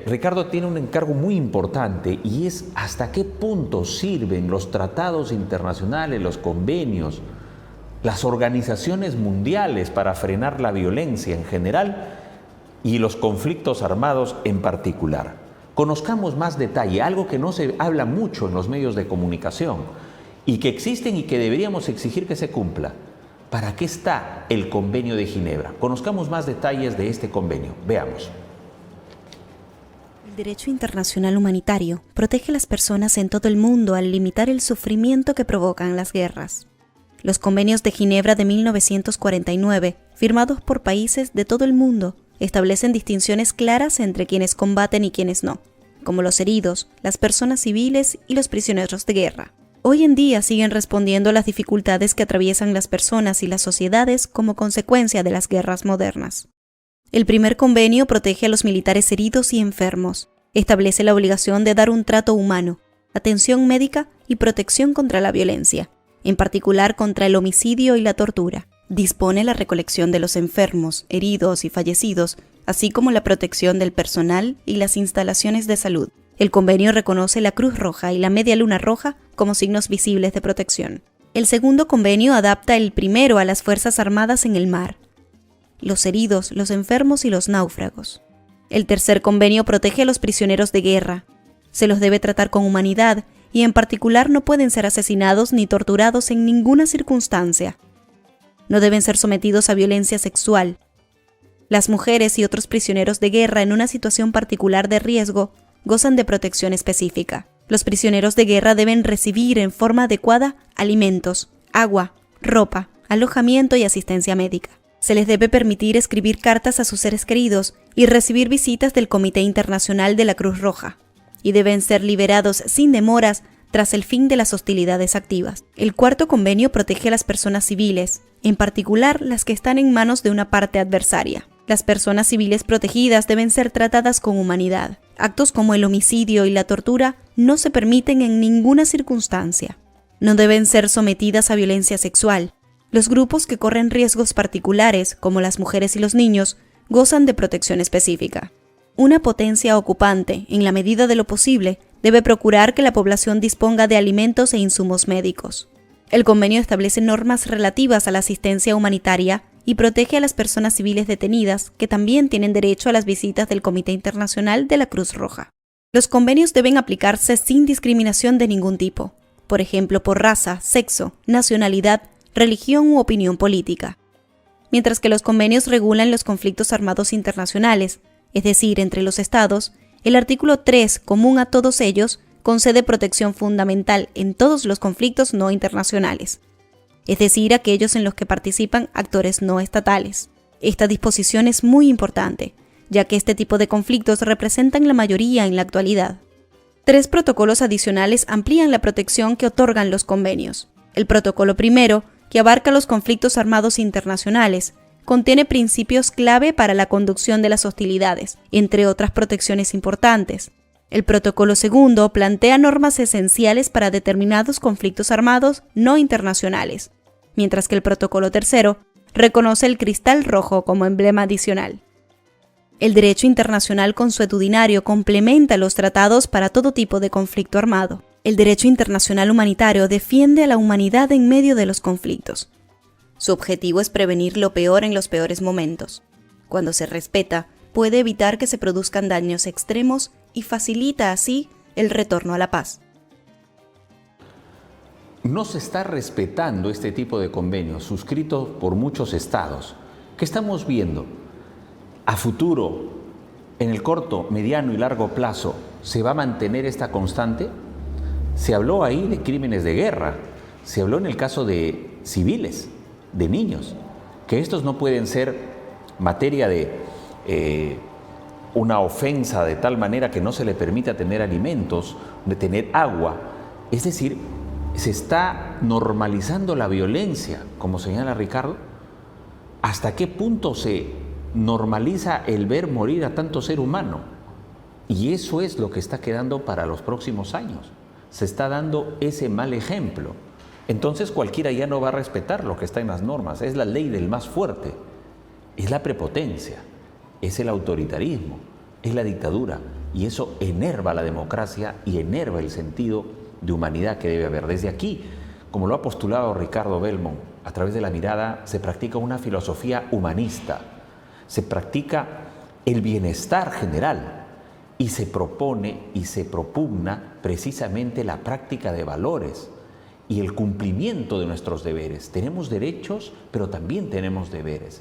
Ricardo tiene un encargo muy importante y es hasta qué punto sirven los tratados internacionales, los convenios, las organizaciones mundiales para frenar la violencia en general y los conflictos armados en particular. Conozcamos más detalle, algo que no se habla mucho en los medios de comunicación y que existen y que deberíamos exigir que se cumpla. ¿Para qué está el Convenio de Ginebra? Conozcamos más detalles de este convenio. Veamos. El derecho internacional humanitario protege a las personas en todo el mundo al limitar el sufrimiento que provocan las guerras. Los convenios de Ginebra de 1949, firmados por países de todo el mundo, establecen distinciones claras entre quienes combaten y quienes no, como los heridos, las personas civiles y los prisioneros de guerra. Hoy en día siguen respondiendo a las dificultades que atraviesan las personas y las sociedades como consecuencia de las guerras modernas. El primer convenio protege a los militares heridos y enfermos. Establece la obligación de dar un trato humano, atención médica y protección contra la violencia, en particular contra el homicidio y la tortura. Dispone la recolección de los enfermos, heridos y fallecidos, así como la protección del personal y las instalaciones de salud. El convenio reconoce la Cruz Roja y la Media Luna Roja como signos visibles de protección. El segundo convenio adapta el primero a las Fuerzas Armadas en el mar, los heridos, los enfermos y los náufragos. El tercer convenio protege a los prisioneros de guerra. Se los debe tratar con humanidad y en particular no pueden ser asesinados ni torturados en ninguna circunstancia. No deben ser sometidos a violencia sexual. Las mujeres y otros prisioneros de guerra en una situación particular de riesgo gozan de protección específica. Los prisioneros de guerra deben recibir en forma adecuada alimentos, agua, ropa, alojamiento y asistencia médica. Se les debe permitir escribir cartas a sus seres queridos y recibir visitas del Comité Internacional de la Cruz Roja, y deben ser liberados sin demoras tras el fin de las hostilidades activas. El cuarto convenio protege a las personas civiles, en particular las que están en manos de una parte adversaria. Las personas civiles protegidas deben ser tratadas con humanidad. Actos como el homicidio y la tortura no se permiten en ninguna circunstancia. No deben ser sometidas a violencia sexual. Los grupos que corren riesgos particulares, como las mujeres y los niños, gozan de protección específica. Una potencia ocupante, en la medida de lo posible, debe procurar que la población disponga de alimentos e insumos médicos. El convenio establece normas relativas a la asistencia humanitaria y protege a las personas civiles detenidas, que también tienen derecho a las visitas del Comité Internacional de la Cruz Roja. Los convenios deben aplicarse sin discriminación de ningún tipo, por ejemplo por raza, sexo, nacionalidad, religión u opinión política. Mientras que los convenios regulan los conflictos armados internacionales, es decir, entre los estados, el artículo 3, común a todos ellos, concede protección fundamental en todos los conflictos no internacionales, es decir, aquellos en los que participan actores no estatales. Esta disposición es muy importante, ya que este tipo de conflictos representan la mayoría en la actualidad. 3 protocolos adicionales amplían la protección que otorgan los convenios. El protocolo primero, que abarca los conflictos armados internacionales, contiene principios clave para la conducción de las hostilidades, entre otras protecciones importantes. El protocolo segundo plantea normas esenciales para determinados conflictos armados no internacionales, mientras que el protocolo tercero reconoce el cristal rojo como emblema adicional. El derecho internacional consuetudinario complementa los tratados para todo tipo de conflicto armado. El derecho internacional humanitario defiende a la humanidad en medio de los conflictos. Su objetivo es prevenir lo peor en los peores momentos. Cuando se respeta, puede evitar que se produzcan daños extremos y facilita así el retorno a la paz. No se está respetando este tipo de convenios suscritos por muchos estados. ¿Qué estamos viendo? A futuro, en el corto, mediano y largo plazo, ¿se va a mantener esta constante? Se habló ahí de crímenes de guerra, se habló en el caso de civiles, de niños, que estos no pueden ser materia de una ofensa de tal manera que no se le permita tener alimentos, de tener agua. Es decir, se está normalizando la violencia, como señala Ricardo. ¿Hasta qué punto se normaliza el ver morir a tanto ser humano? Y eso es lo que está quedando para los próximos años. Se está dando ese mal ejemplo. Entonces cualquiera ya no va a respetar lo que está en las normas. Es la ley del más fuerte, es la prepotencia, es el autoritarismo, es la dictadura, y eso enerva la democracia y enerva el sentido de humanidad que debe haber. Desde aquí, como lo ha postulado Ricardo Belmont, a través de la mirada se practica una filosofía humanista, se practica el bienestar general y se propone y se propugna precisamente la práctica de valores y el cumplimiento de nuestros deberes. Tenemos derechos, pero también tenemos deberes.